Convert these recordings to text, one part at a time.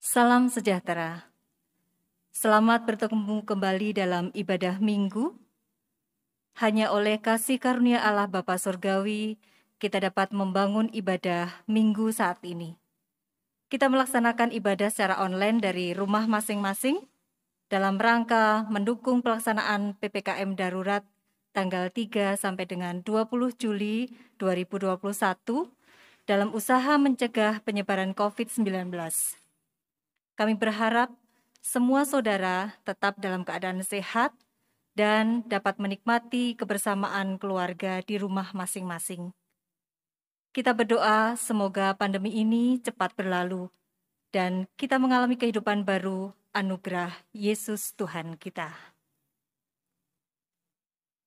Salam sejahtera. Selamat bertemu kembali dalam ibadah minggu. Hanya oleh kasih karunia Allah Bapa Surgawi, kita dapat membangun ibadah minggu saat ini. Kita melaksanakan ibadah secara online dari rumah masing-masing dalam rangka mendukung pelaksanaan PPKM darurat tanggal 3 sampai dengan 20 Juli 2021 dalam usaha mencegah penyebaran COVID-19. Kami berharap semua saudara tetap dalam keadaan sehat dan dapat menikmati kebersamaan keluarga di rumah masing-masing. Kita berdoa semoga pandemi ini cepat berlalu dan kita mengalami kehidupan baru anugerah Yesus Tuhan kita.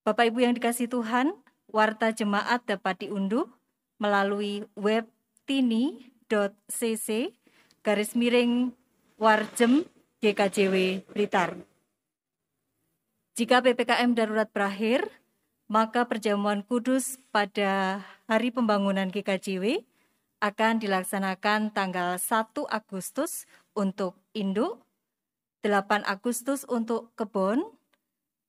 Bapak Ibu yang dikasihi Tuhan, warta jemaat dapat diunduh melalui web tini.cc/Warjem GKJW Blitar. Jika PPKM darurat berakhir, maka perjamuan kudus pada Hari Pembangunan GKJW akan dilaksanakan tanggal 1 Agustus untuk induk, 8 Agustus untuk kebon,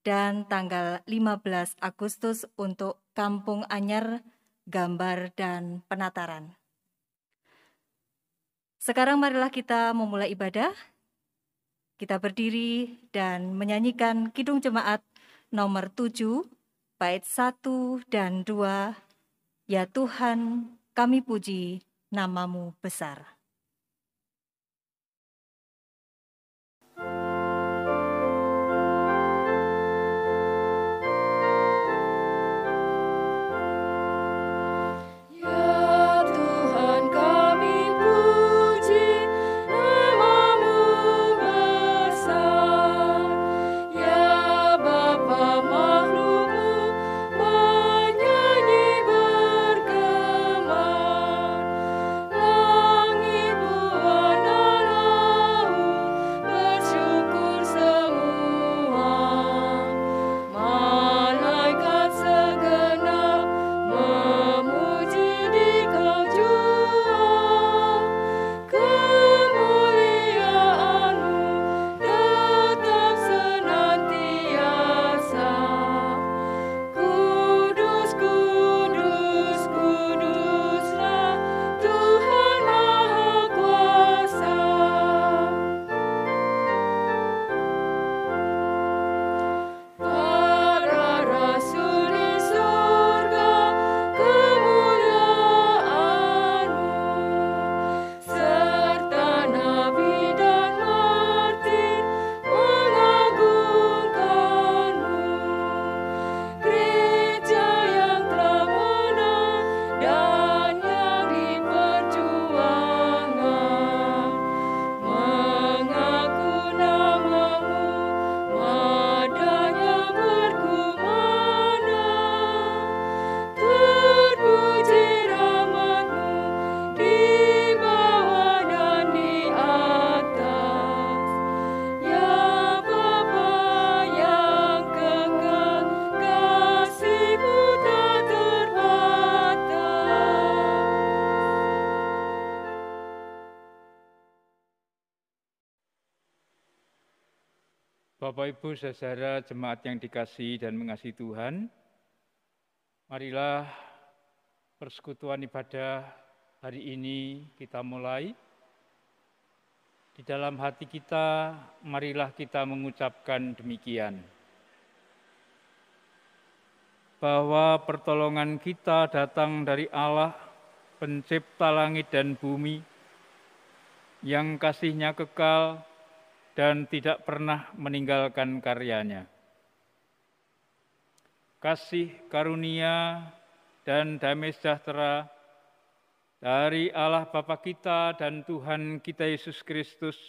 dan tanggal 15 Agustus untuk Kampung Anyar, Gambar, dan Penataran. Sekarang marilah kita memulai ibadah. Kita berdiri dan menyanyikan Kidung Jemaat nomor 7, bait 1 dan 2, Ya Tuhan, kami puji nama-Mu besar. Bapak Ibu saudara jemaat yang dikasihi dan mengasihi Tuhan, marilah persekutuan ibadah hari ini kita mulai. Di dalam hati kita, marilah kita mengucapkan demikian, bahwa pertolongan kita datang dari Allah, pencipta langit dan bumi, yang kasih-Nya kekal dan tidak pernah meninggalkan karyanya. Kasih karunia dan damai sejahtera dari Allah Bapa kita dan Tuhan kita Yesus Kristus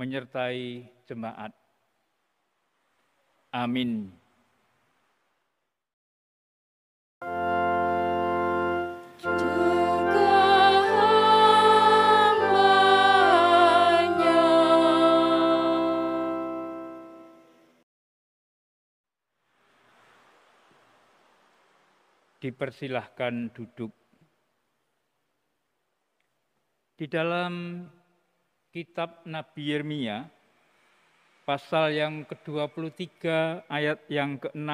menyertai jemaat. Amin. Dipersilahkan duduk. Di dalam kitab Nabi Yeremia, pasal yang ke-23 ayat yang ke-6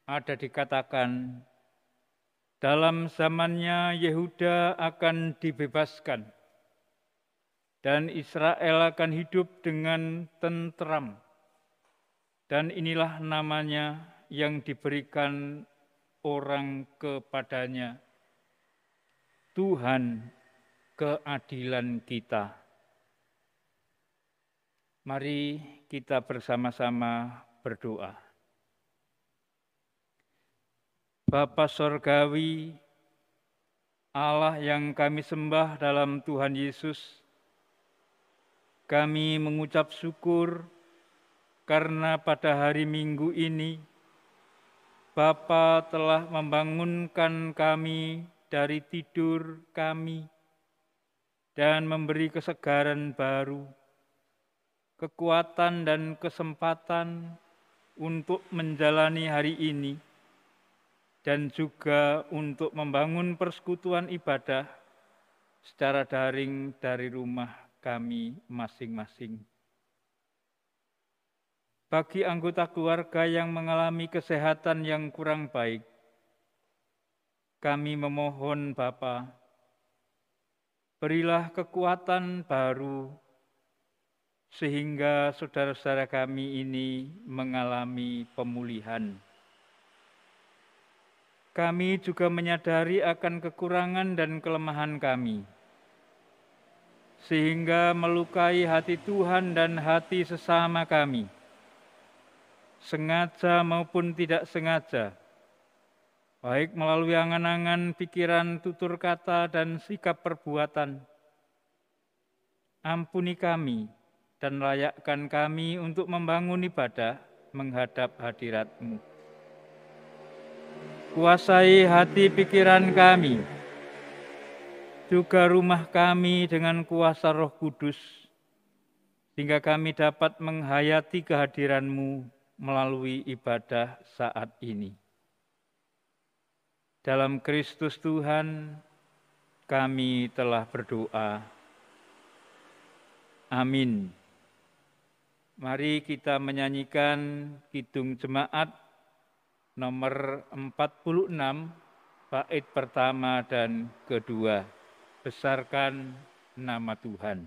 ada dikatakan, dalam zamannya Yehuda akan dibebaskan dan Israel akan hidup dengan tentram. Dan inilah namanya yang diberikan orang kepadanya, Tuhan keadilan kita. Mari kita bersama-sama berdoa. Bapa Sorgawi, Allah yang kami sembah dalam Tuhan Yesus, kami mengucap syukur karena pada hari Minggu ini Bapa telah membangunkan kami dari tidur kami dan memberi kesegaran baru, kekuatan dan kesempatan untuk menjalani hari ini, dan juga untuk membangun persekutuan ibadah secara daring dari rumah kami masing-masing. Bagi anggota keluarga yang mengalami kesehatan yang kurang baik, kami memohon Bapa, berilah kekuatan baru sehingga saudara-saudara kami ini mengalami pemulihan. Kami juga menyadari akan kekurangan dan kelemahan kami, sehingga melukai hati Tuhan dan hati sesama kami, sengaja maupun tidak sengaja, baik melalui angan-angan, pikiran, tutur kata, dan sikap perbuatan. Ampuni kami dan layakkan kami untuk membangun ibadah menghadap hadirat-Mu. Kuasai hati pikiran kami, juga rumah kami dengan kuasa Roh Kudus, sehingga kami dapat menghayati kehadiran-Mu melalui ibadah saat ini. Dalam Kristus Tuhan, kami telah berdoa. Amin. Mari kita menyanyikan Kidung Jemaat nomor 46, bait pertama dan kedua. Besarkan nama Tuhan.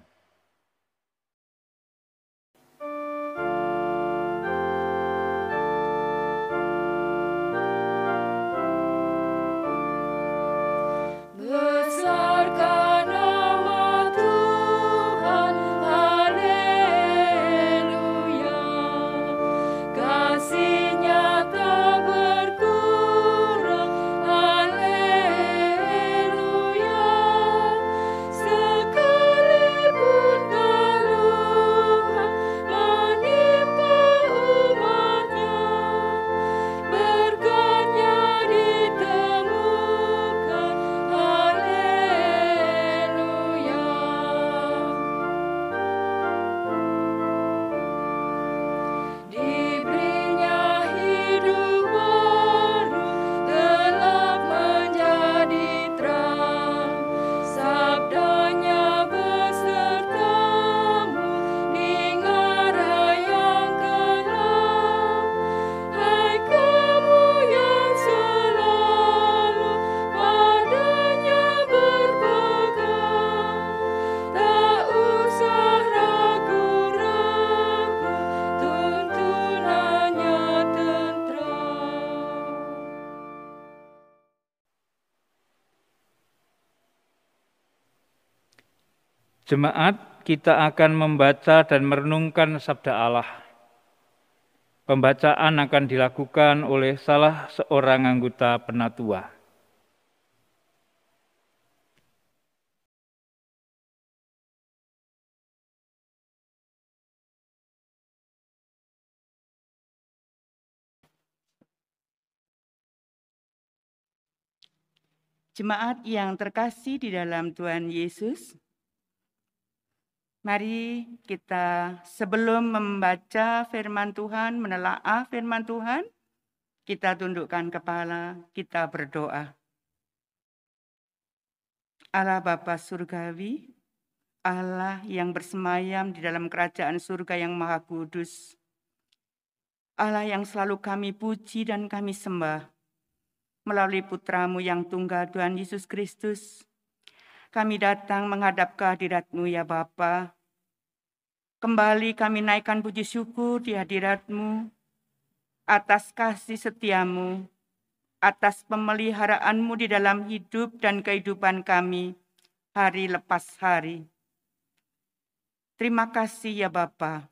Jemaat, kita akan membaca dan merenungkan sabda Allah. Pembacaan akan dilakukan oleh salah seorang anggota penatua. Jemaat yang terkasih di dalam Tuhan Yesus, mari kita sebelum membaca firman Tuhan, menelaah firman Tuhan, kita tundukkan kepala, kita berdoa. Allah Bapa Surgawi, Allah yang bersemayam di dalam kerajaan surga yang maha kudus, Allah yang selalu kami puji dan kami sembah, melalui putra-Mu yang tunggal Tuhan Yesus Kristus, kami datang menghadap kehadirat-Mu ya Bapa. Kembali kami naikkan puji syukur di hadirat-Mu atas kasih setia-Mu, atas pemeliharaanmu di dalam hidup dan kehidupan kami hari lepas hari. Terima kasih ya Bapa.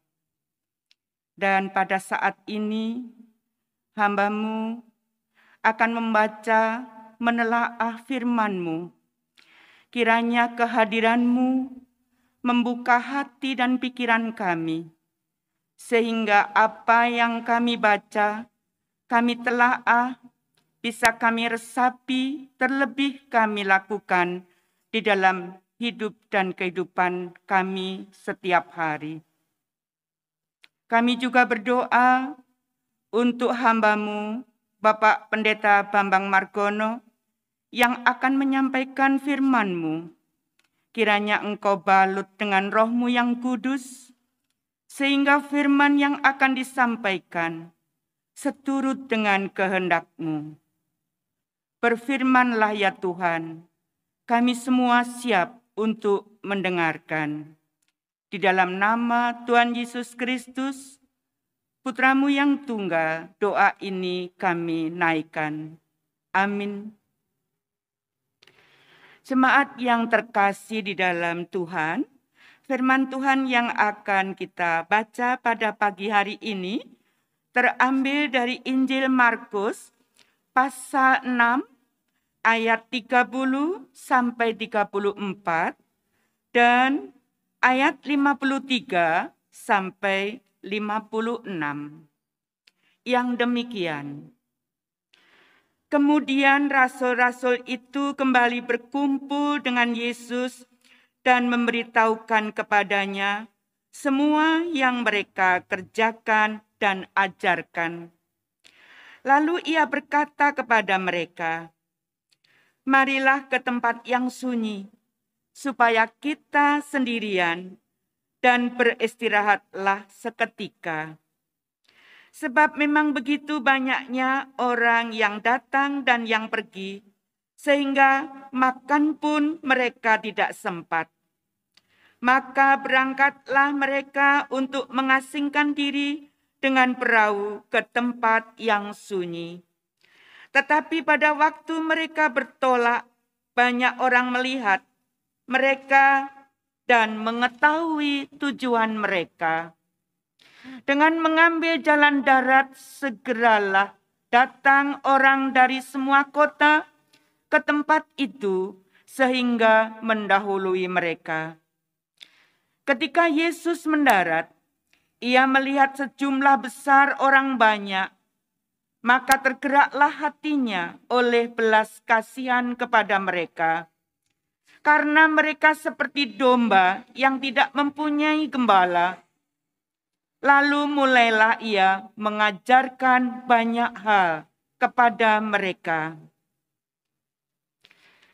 Dan pada saat ini hamba-Mu akan membaca, menelaah firman-Mu. Kiranya kehadiran-Mu membuka hati dan pikiran kami, sehingga apa yang kami baca, kami telaah, bisa kami resapi, terlebih kami lakukan di dalam hidup dan kehidupan kami setiap hari. Kami juga berdoa untuk hamba-Mu, Bapak Pendeta Bambang Margono, yang akan menyampaikan firman-Mu. Kiranya Engkau balut dengan Roh-Mu yang kudus, sehingga firman yang akan disampaikan seturut dengan kehendak-Mu. Berfirmanlah ya Tuhan, kami semua siap untuk mendengarkan. Di dalam nama Tuhan Yesus Kristus, Putra-Mu yang tunggal, doa ini kami naikkan. Amin. Jemaat yang terkasih di dalam Tuhan, firman Tuhan yang akan kita baca pada pagi hari ini terambil dari Injil Markus pasal 6 ayat 30 sampai 34 dan ayat 53 sampai 56. Yang demikian. Kemudian rasul-rasul itu kembali berkumpul dengan Yesus dan memberitahukan kepadanya semua yang mereka kerjakan dan ajarkan. Lalu ia berkata kepada mereka, "Marilah ke tempat yang sunyi, supaya kita sendirian dan beristirahatlah seketika. Sebab memang begitu banyaknya orang yang datang dan yang pergi, sehingga makan pun mereka tidak sempat. Maka berangkatlah mereka untuk mengasingkan diri dengan perahu ke tempat yang sunyi. Tetapi pada waktu mereka bertolak, banyak orang melihat mereka dan mengetahui tujuan mereka. Dengan mengambil jalan darat, segeralah datang orang dari semua kota ke tempat itu, sehingga mendahului mereka. Ketika Yesus mendarat, ia melihat sejumlah besar orang banyak, maka tergeraklah hatinya oleh belas kasihan kepada mereka, karena mereka seperti domba yang tidak mempunyai gembala. Lalu mulailah ia mengajarkan banyak hal kepada mereka.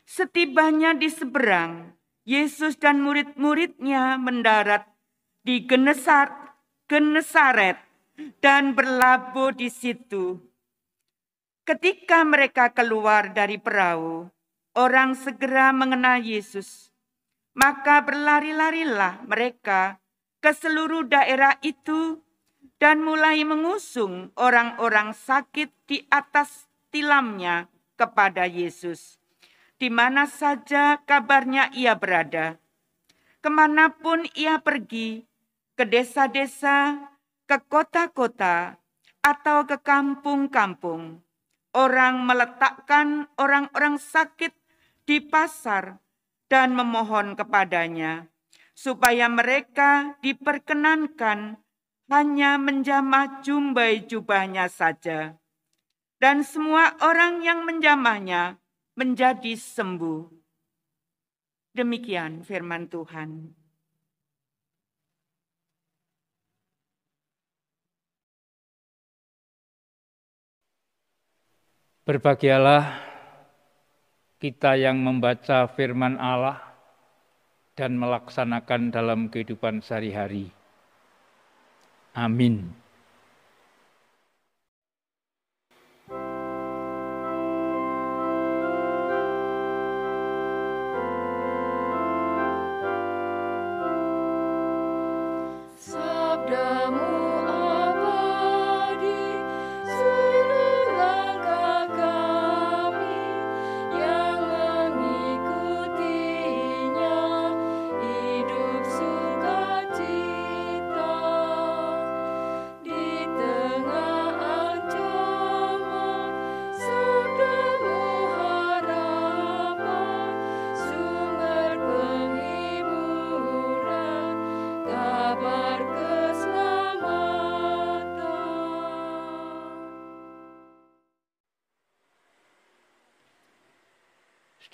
Setibanya di seberang, Yesus dan murid-muridnya mendarat di Genesaret dan berlabuh di situ. Ketika mereka keluar dari perahu, orang segera mengenal Yesus. Maka berlari-larilah mereka ke seluruh daerah itu dan mulai mengusung orang-orang sakit di atas tilamnya kepada Yesus. Di mana saja kabarnya ia berada. Kemanapun ia pergi, ke desa-desa, ke kota-kota, atau ke kampung-kampung, orang meletakkan orang-orang sakit di pasar dan memohon kepadanya, supaya mereka diperkenankan hanya menjamah jumbai jubahnya saja. Dan semua orang yang menjamahnya menjadi sembuh. Demikian firman Tuhan. Berbahagialah kita yang membaca firman Allah dan melaksanakan dalam kehidupan sehari-hari. Amin.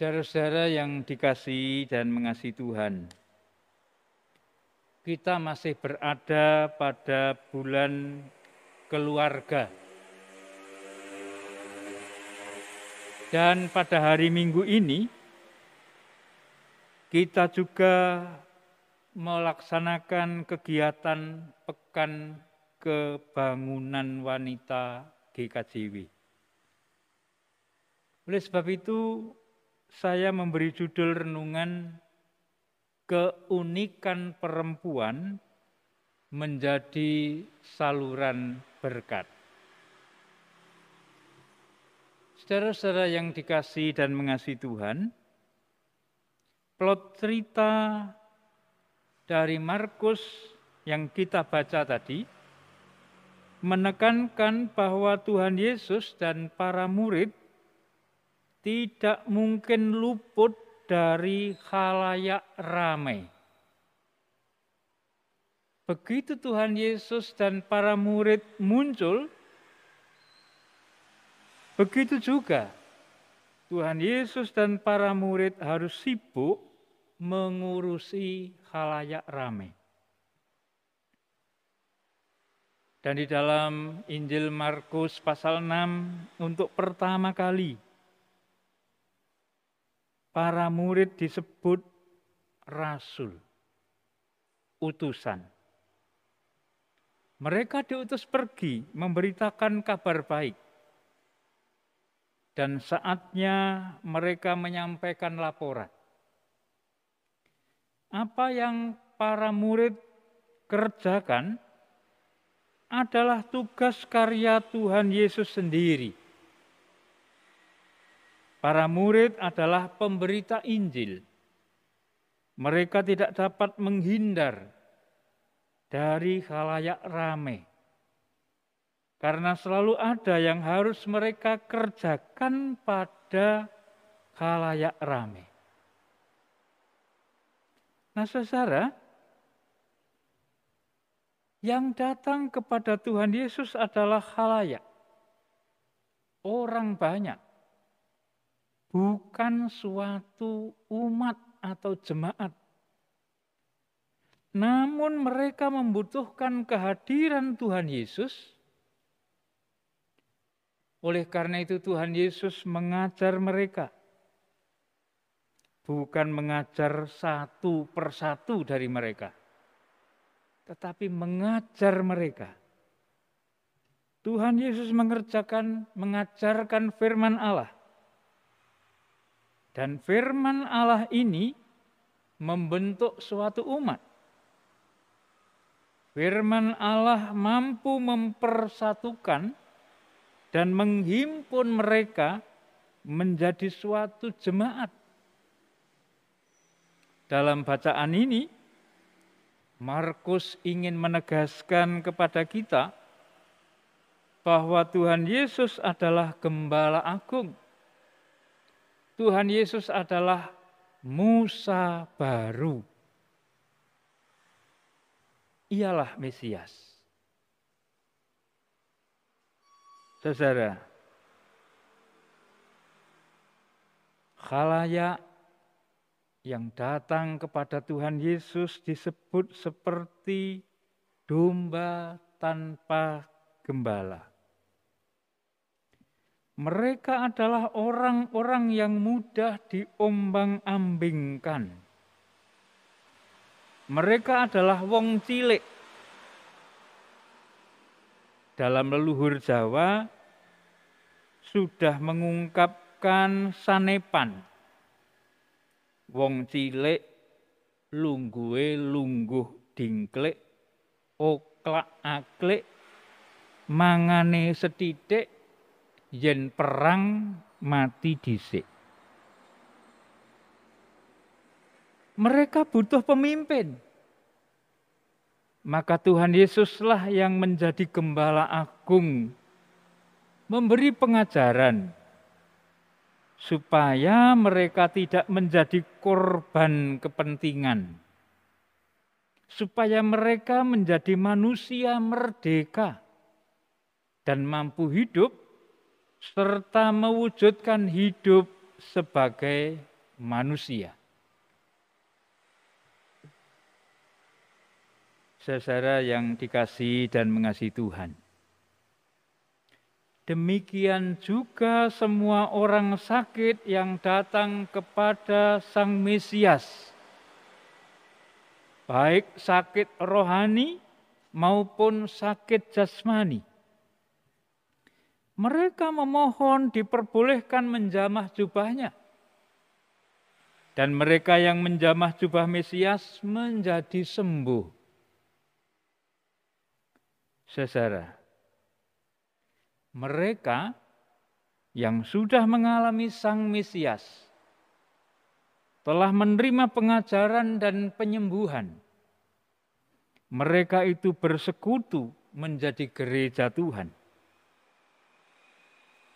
Saudara-saudara yang dikasihi dan mengasihi Tuhan, kita masih berada pada bulan keluarga. Dan pada hari Minggu ini, kita juga melaksanakan kegiatan Pekan Kebangunan Wanita GKJW. Oleh sebab itu, saya memberi judul renungan Keunikan Perempuan Menjadi Saluran Berkat. Saudara-saudara yang dikasihi dan mengasihi Tuhan, plot cerita dari Markus yang kita baca tadi menekankan bahwa Tuhan Yesus dan para murid tidak mungkin luput dari khalayak ramai. Begitu Tuhan Yesus dan para murid muncul, begitu juga Tuhan Yesus dan para murid harus sibuk mengurusi khalayak ramai. Dan di dalam Injil Markus pasal 6 untuk pertama kali para murid disebut rasul, utusan. Mereka diutus pergi memberitakan kabar baik. Dan saatnya mereka menyampaikan laporan. Apa yang para murid kerjakan adalah tugas karya Tuhan Yesus sendiri. Para murid adalah pemberita Injil. Mereka tidak dapat menghindar dari khalayak ramai. Karena selalu ada yang harus mereka kerjakan pada khalayak ramai. Nah, saudara, yang datang kepada Tuhan Yesus adalah khalayak. Orang banyak. Bukan suatu umat atau jemaat. Namun mereka membutuhkan kehadiran Tuhan Yesus. Oleh karena itu Tuhan Yesus mengajar mereka. Bukan mengajar satu persatu dari mereka. Tetapi mengajar mereka. Tuhan Yesus mengajarkan firman Allah. Dan firman Allah ini membentuk suatu umat. Firman Allah mampu mempersatukan dan menghimpun mereka menjadi suatu jemaat. Dalam bacaan ini, Markus ingin menegaskan kepada kita bahwa Tuhan Yesus adalah Gembala Agung. Tuhan Yesus adalah Musa baru. Ialah Mesias. Saudara, khalayak yang datang kepada Tuhan Yesus disebut seperti domba tanpa gembala. Mereka adalah orang-orang yang mudah diombang-ambingkan. Mereka adalah wong cilik. Dalam leluhur Jawa sudah mengungkapkan sanepan. Wong cilik lungguhe lungguh dingklik, oklak aklik, mangane sethithik, yen perang mati dhisik. Mereka butuh pemimpin. Maka Tuhan Yesuslah yang menjadi gembala agung, memberi pengajaran supaya mereka tidak menjadi korban kepentingan. Supaya mereka menjadi manusia merdeka dan mampu hidup serta mewujudkan hidup sebagai manusia. Saudara yang dikasihi dan mengasihi Tuhan. Demikian juga semua orang sakit yang datang kepada Sang Mesias, baik sakit rohani maupun sakit jasmani. Mereka memohon diperbolehkan menjamah jubahnya. Dan mereka yang menjamah jubah Mesias menjadi sembuh. Saudara, mereka yang sudah mengalami Sang Mesias telah menerima pengajaran dan penyembuhan. Mereka itu bersekutu menjadi gereja Tuhan.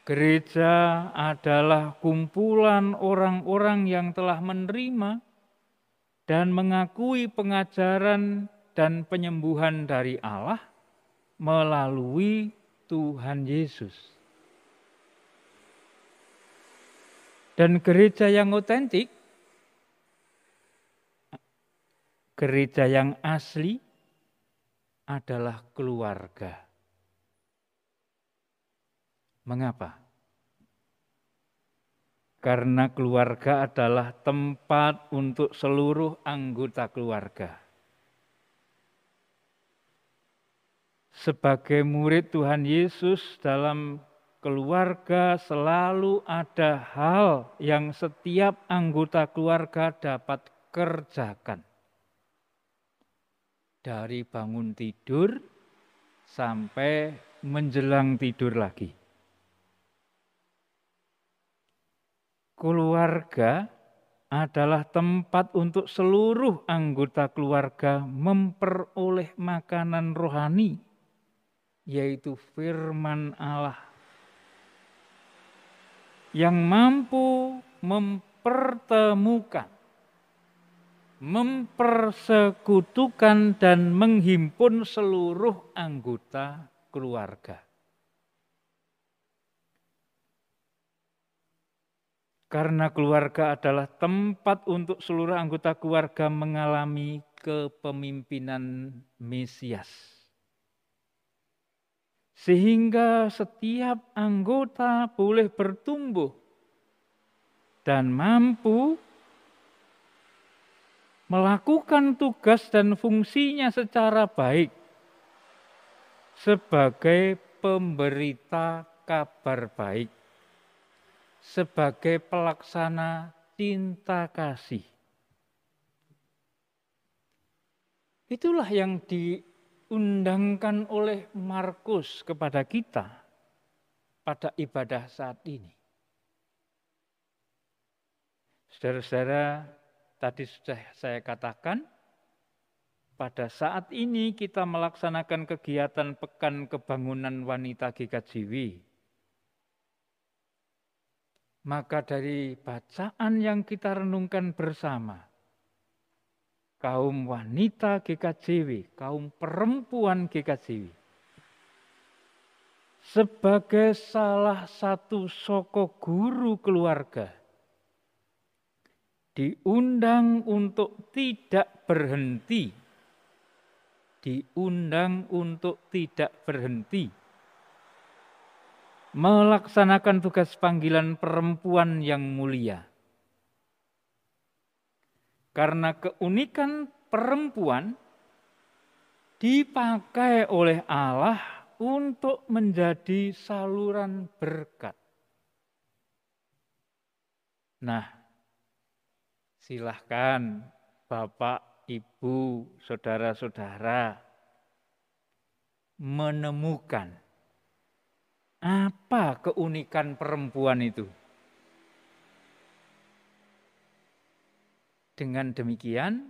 Gereja adalah kumpulan orang-orang yang telah menerima dan mengakui pengajaran dan penyembuhan dari Allah melalui Tuhan Yesus. Dan gereja yang otentik, gereja yang asli adalah keluarga. Mengapa? Karena keluarga adalah tempat untuk seluruh anggota keluarga. Sebagai murid Tuhan Yesus dalam keluarga selalu ada hal yang setiap anggota keluarga dapat kerjakan. Dari bangun tidur sampai menjelang tidur lagi. Keluarga adalah tempat untuk seluruh anggota keluarga memperoleh makanan rohani, yaitu firman Allah yang mampu mempertemukan, mempersekutukan dan menghimpun seluruh anggota keluarga. Karena keluarga adalah tempat untuk seluruh anggota keluarga mengalami kepemimpinan Mesias. Sehingga setiap anggota boleh bertumbuh dan mampu melakukan tugas dan fungsinya secara baik sebagai pemberita kabar baik, sebagai pelaksana cinta kasih. Itulah yang diundangkan oleh Markus kepada kita pada ibadah saat ini. Saudara-saudara, tadi sudah saya katakan, pada saat ini kita melaksanakan kegiatan Pekan Kebangunan Wanita GKJW. Maka dari bacaan yang kita renungkan bersama, kaum wanita GKJW, kaum perempuan GKJW, sebagai salah satu soko guru keluarga, diundang untuk tidak berhenti, melaksanakan tugas panggilan perempuan yang mulia. Karena keunikan perempuan dipakai oleh Allah untuk menjadi saluran berkat. Nah, silahkan Bapak, Ibu, saudara-saudara menemukan apa keunikan perempuan itu. Dengan demikian,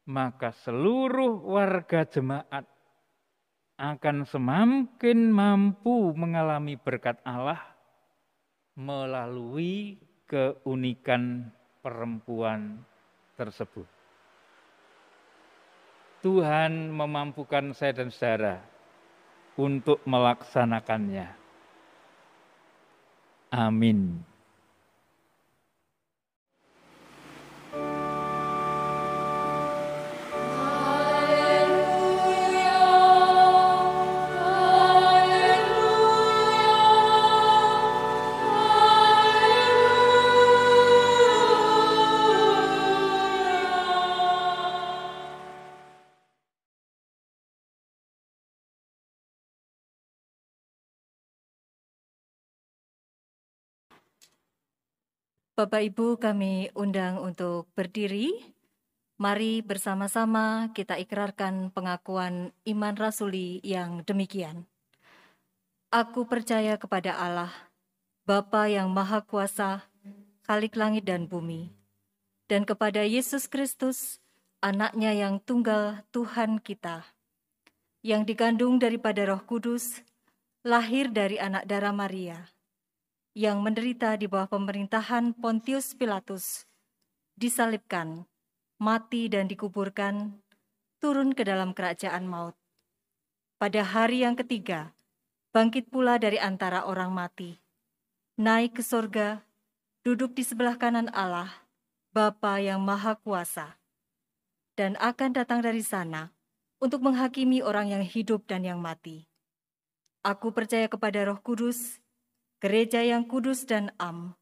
maka seluruh warga jemaat akan semakin mampu mengalami berkat Allah melalui keunikan perempuan tersebut. Tuhan memampukan saya dan saudara untuk melaksanakannya. Amin. Bapak Ibu kami undang untuk berdiri. Mari bersama-sama kita ikrarkan pengakuan iman rasuli yang demikian. Aku percaya kepada Allah, Bapa yang Maha Kuasa, Khalik langit dan bumi, dan kepada Yesus Kristus, Anak-Nya yang tunggal Tuhan kita, yang dikandung daripada Roh Kudus, lahir dari anak darah Maria, yang menderita di bawah pemerintahan Pontius Pilatus, disalibkan, mati dan dikuburkan, turun ke dalam kerajaan maut. Pada hari yang ketiga, bangkit pula dari antara orang mati, naik ke sorga, duduk di sebelah kanan Allah, Bapa yang Maha Kuasa, dan akan datang dari sana untuk menghakimi orang yang hidup dan yang mati. Aku percaya kepada Roh Kudus, Gereja yang kudus dan am,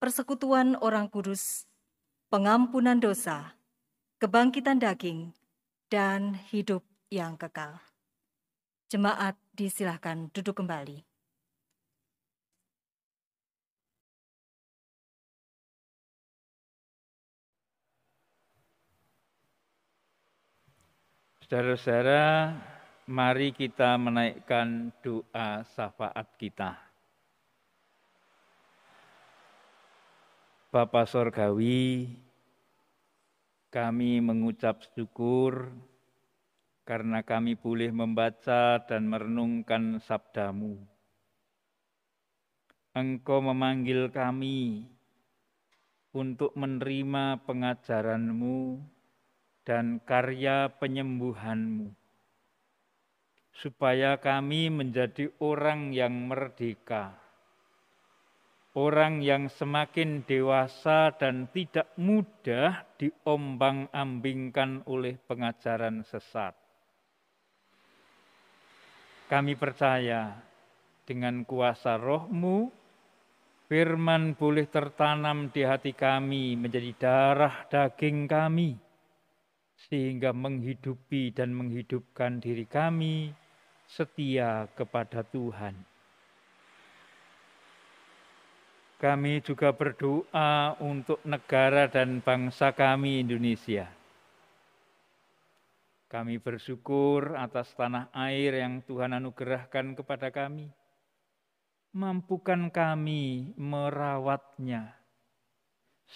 persekutuan orang kudus, pengampunan dosa, kebangkitan daging, dan hidup yang kekal. Jemaat disilahkan duduk kembali. Saudara-saudara, mari kita menaikkan doa syafaat kita. Bapa Sorgawi, kami mengucap syukur karena kami boleh membaca dan merenungkan sabda-Mu. Engkau memanggil kami untuk menerima pengajaran-Mu dan karya penyembuhan-Mu, supaya kami menjadi orang yang merdeka, orang yang semakin dewasa dan tidak mudah diombang-ambingkan oleh pengajaran sesat. Kami percaya dengan kuasa Roh-Mu, firman boleh tertanam di hati kami menjadi darah daging kami, sehingga menghidupi dan menghidupkan diri kami setia kepada Tuhan. Kami juga berdoa untuk negara dan bangsa kami Indonesia. Kami bersyukur atas tanah air yang Tuhan anugerahkan kepada kami. Mampukan kami merawatnya,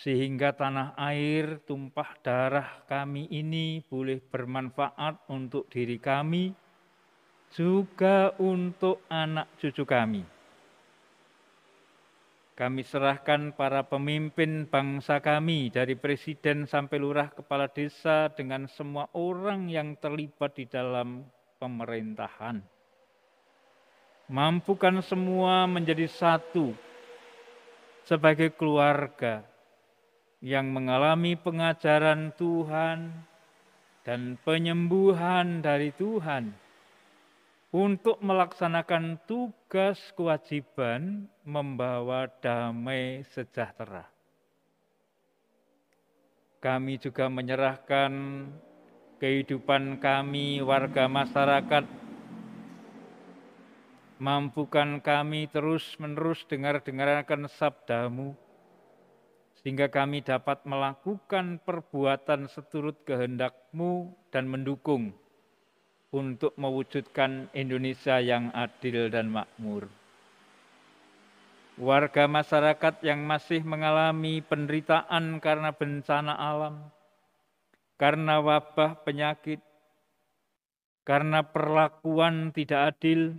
sehingga tanah air tumpah darah kami ini boleh bermanfaat untuk diri kami, juga untuk anak cucu kami. Kami serahkan para pemimpin bangsa kami, dari presiden sampai lurah kepala desa, dengan semua orang yang terlibat di dalam pemerintahan. Mampukan semua menjadi satu sebagai keluarga yang mengalami pengajaran Tuhan dan penyembuhan dari Tuhan, untuk melaksanakan tugas kewajiban membawa damai sejahtera. Kami juga menyerahkan kehidupan kami, warga masyarakat. Mampukan kami terus-menerus dengar-dengarkan sabda-Mu, sehingga kami dapat melakukan perbuatan seturut kehendak-Mu dan mendukung untuk mewujudkan Indonesia yang adil dan makmur. Warga masyarakat yang masih mengalami penderitaan karena bencana alam, karena wabah penyakit, karena perlakuan tidak adil,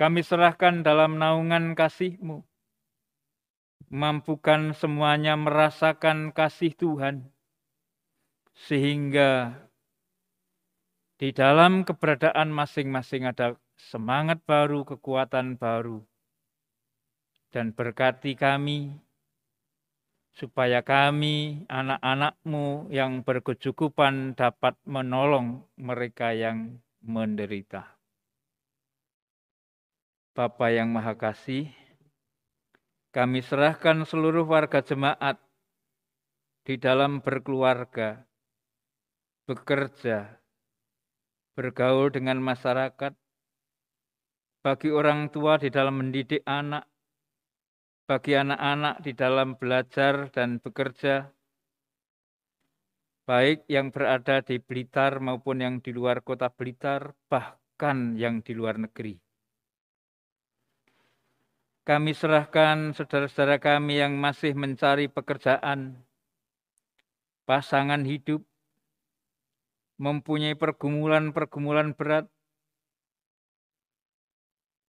kami serahkan dalam naungan kasih-Mu. Mampukan semuanya merasakan kasih Tuhan, sehingga di dalam keberadaan masing-masing ada semangat baru, kekuatan baru. Dan berkati kami, supaya kami, anak-anak-Mu yang berkecukupan dapat menolong mereka yang menderita. Bapa yang Maha Kasih, kami serahkan seluruh warga jemaat di dalam berkeluarga, bekerja, bergaul dengan masyarakat, bagi orang tua di dalam mendidik anak, bagi anak-anak di dalam belajar dan bekerja, baik yang berada di Blitar maupun yang di luar kota Blitar, bahkan yang di luar negeri. Kami serahkan saudara-saudara kami yang masih mencari pekerjaan, pasangan hidup, mempunyai pergumulan-pergumulan berat.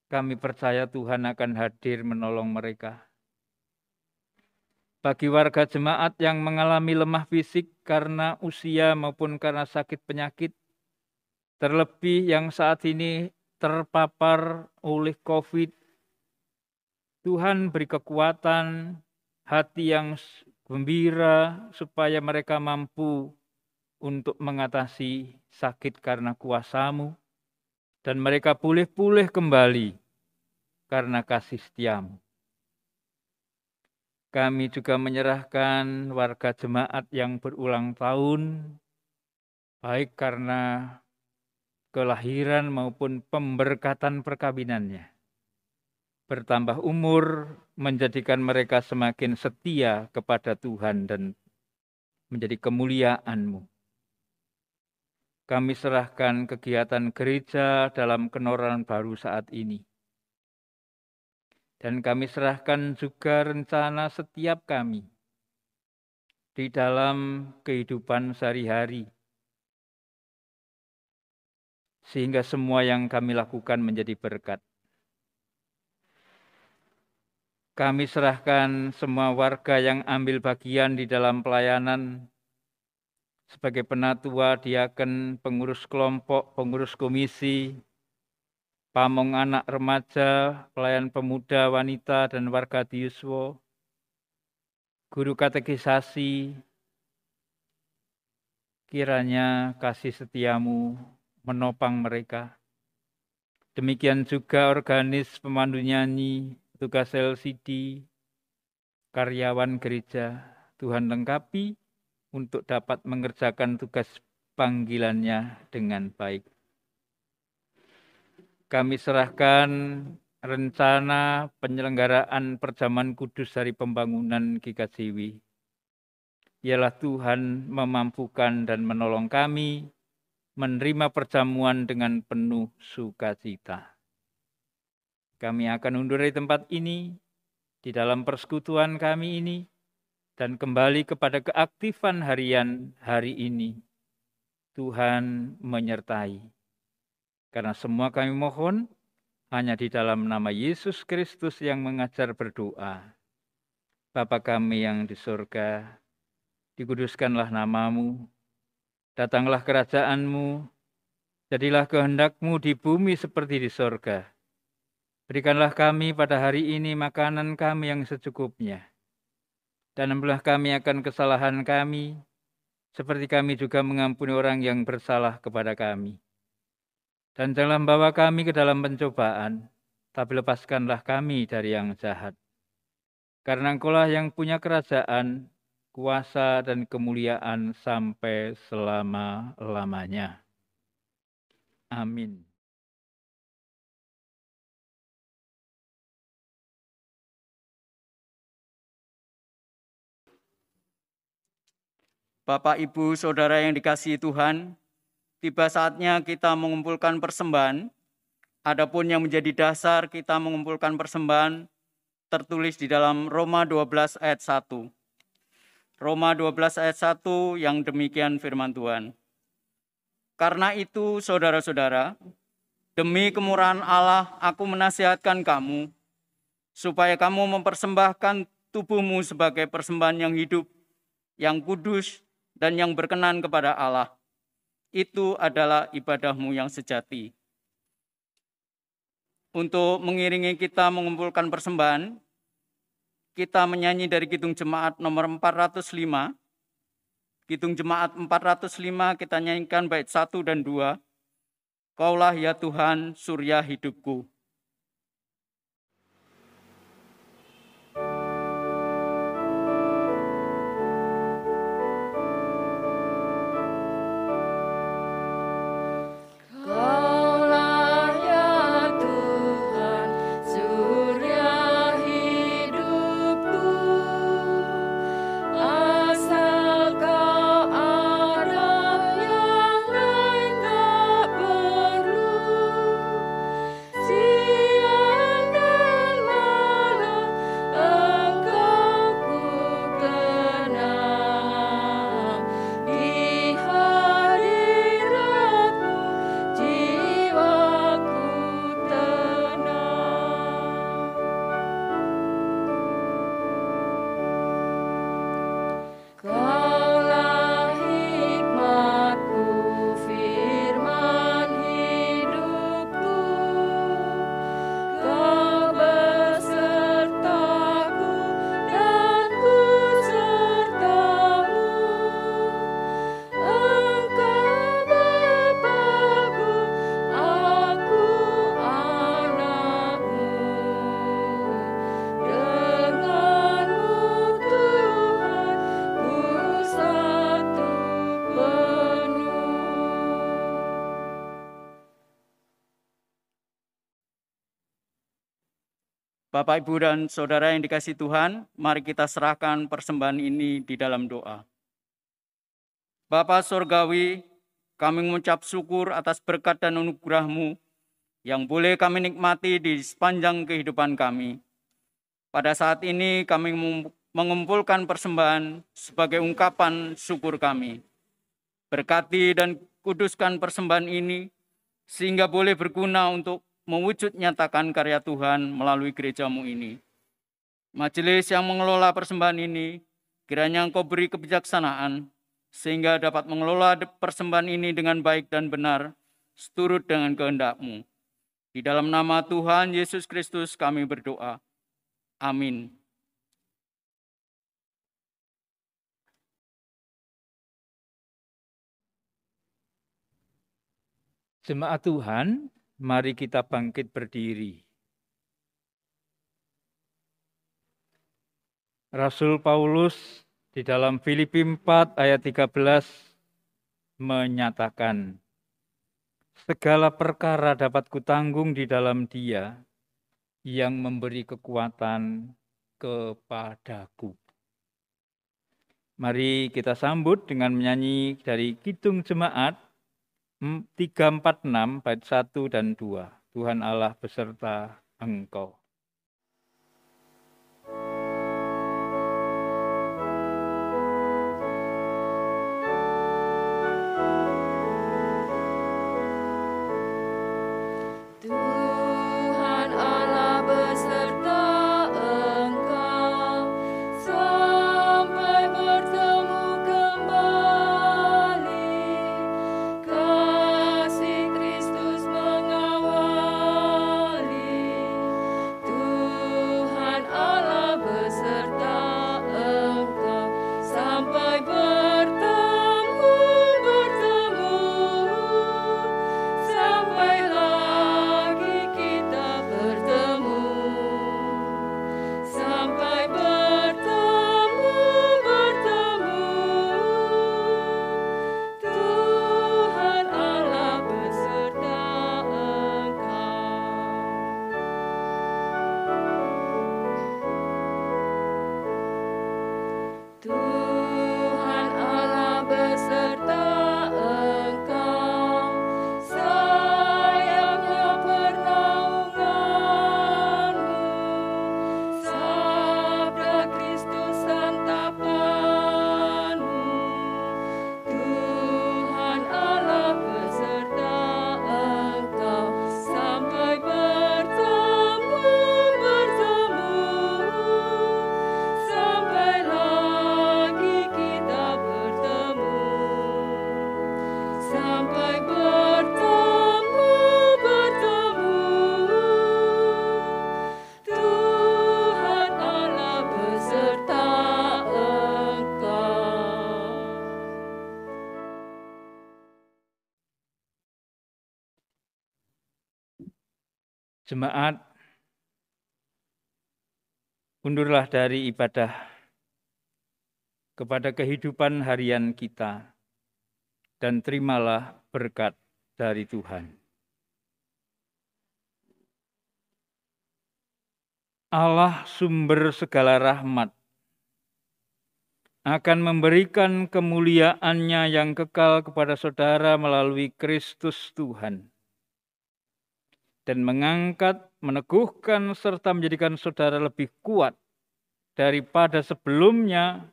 Kami percaya Tuhan akan hadir menolong mereka. Bagi warga jemaat yang mengalami lemah fisik karena usia maupun karena sakit penyakit, terlebih yang saat ini terpapar oleh COVID, Tuhan beri kekuatan, hati yang gembira, supaya mereka mampu untuk mengatasi sakit karena kuasa-Mu, dan mereka pulih kembali karena kasih setia-Mu. Kami juga menyerahkan warga jemaat yang berulang tahun, baik karena kelahiran maupun pemberkatan perkawinannya. Bertambah umur menjadikan mereka semakin setia kepada Tuhan dan menjadi kemuliaan-Mu. Kami serahkan kegiatan gereja dalam kenoran baru saat ini. Dan kami serahkan juga rencana setiap kami di dalam kehidupan sehari-hari, sehingga semua yang kami lakukan menjadi berkat. Kami serahkan semua warga yang ambil bagian di dalam pelayanan sebagai penatua, diaken, pengurus kelompok, pengurus komisi, pamong anak remaja, pelayan pemuda, wanita, dan warga Diyuswo, guru katekisasi. Kiranya kasih setia-Mu menopang mereka. Demikian juga organis pemandu nyanyi, tugas LCD, karyawan gereja, Tuhan lengkapi untuk dapat mengerjakan tugas panggilannya dengan baik. Kami serahkan rencana penyelenggaraan perjamuan kudus hari pembangunan GKJW. Ialah Tuhan memampukan dan menolong kami menerima perjamuan dengan penuh sukacita. Kami akan undur dari tempat ini, di dalam persekutuan kami ini, dan kembali kepada keaktifan harian hari ini. Tuhan menyertai. Karena semua kami mohon hanya di dalam nama Yesus Kristus yang mengajar berdoa. Bapa kami yang di surga, dikuduskanlah nama-Mu, datanglah kerajaan-Mu, jadilah kehendak-Mu di bumi seperti di surga. Berikanlah kami pada hari ini makanan kami yang secukupnya. Dan ampunilah kami akan kesalahan kami, seperti kami juga mengampuni orang yang bersalah kepada kami. Dan janganlah membawa kami ke dalam pencobaan, tapi lepaskanlah kami dari yang jahat. Karena Engkau-lah yang punya kerajaan, kuasa dan kemuliaan sampai selama-lamanya. Amin. Bapak, Ibu, Saudara yang dikasihi Tuhan, tiba saatnya kita mengumpulkan persembahan. Adapun yang menjadi dasar kita mengumpulkan persembahan tertulis di dalam Roma 12 ayat 1. Roma 12 ayat 1 yang demikian firman Tuhan. Karena itu, saudara-saudara, demi kemurahan Allah aku menasihatkan kamu, supaya kamu mempersembahkan tubuhmu sebagai persembahan yang hidup, yang kudus, dan yang berkenan kepada Allah. Itu adalah ibadahmu yang sejati. Untuk mengiringi kita mengumpulkan persembahan, kita menyanyi dari Kidung Jemaat nomor 405. Kidung Jemaat 405 kita nyanyikan bait 1 dan 2. Kaulah ya Tuhan, surya hidupku. Bapak, Ibu, dan Saudara yang dikasihi Tuhan, mari kita serahkan persembahan ini di dalam doa. Bapa Surgawi, kami mengucap syukur atas berkat dan anugerah-Mu yang boleh kami nikmati di sepanjang kehidupan kami. Pada saat ini kami mengumpulkan persembahan sebagai ungkapan syukur kami. Berkati dan kuduskan persembahan ini sehingga boleh berguna untuk mewujud nyatakan karya Tuhan melalui gereja-Mu ini. Majelis yang mengelola persembahan ini, kiranya Engkau beri kebijaksanaan, sehingga dapat mengelola persembahan ini dengan baik dan benar, seturut dengan kehendak-Mu. Di dalam nama Tuhan Yesus Kristus kami berdoa. Amin. Jemaat Tuhan, mari kita bangkit berdiri. Rasul Paulus di dalam Filipi 4 ayat 13 menyatakan, segala perkara dapat kutanggung di dalam Dia yang memberi kekuatan kepadaku. Mari kita sambut dengan menyanyi dari Kidung Jemaat 346 bait 1 dan 2. Tuhan Allah beserta engkau. Jemaat, undurlah dari ibadah kepada kehidupan harian kita dan terimalah berkat dari Tuhan. Allah sumber segala rahmat akan memberikan kemuliaan-Nya yang kekal kepada saudara melalui Kristus Tuhan dan mengangkat, meneguhkan serta menjadikan saudara lebih kuat daripada sebelumnya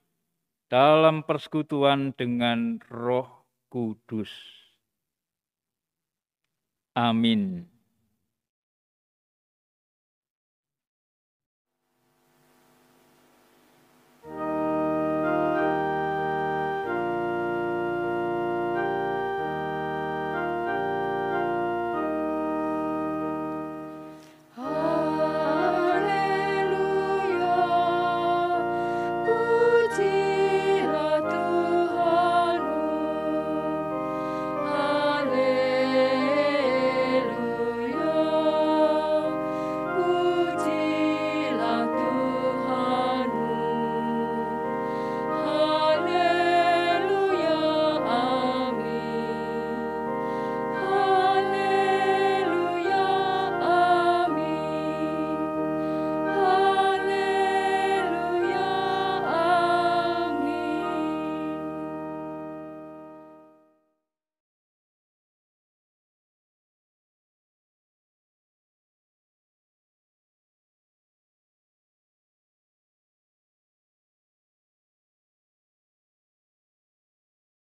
dalam persekutuan dengan Roh Kudus. Amin.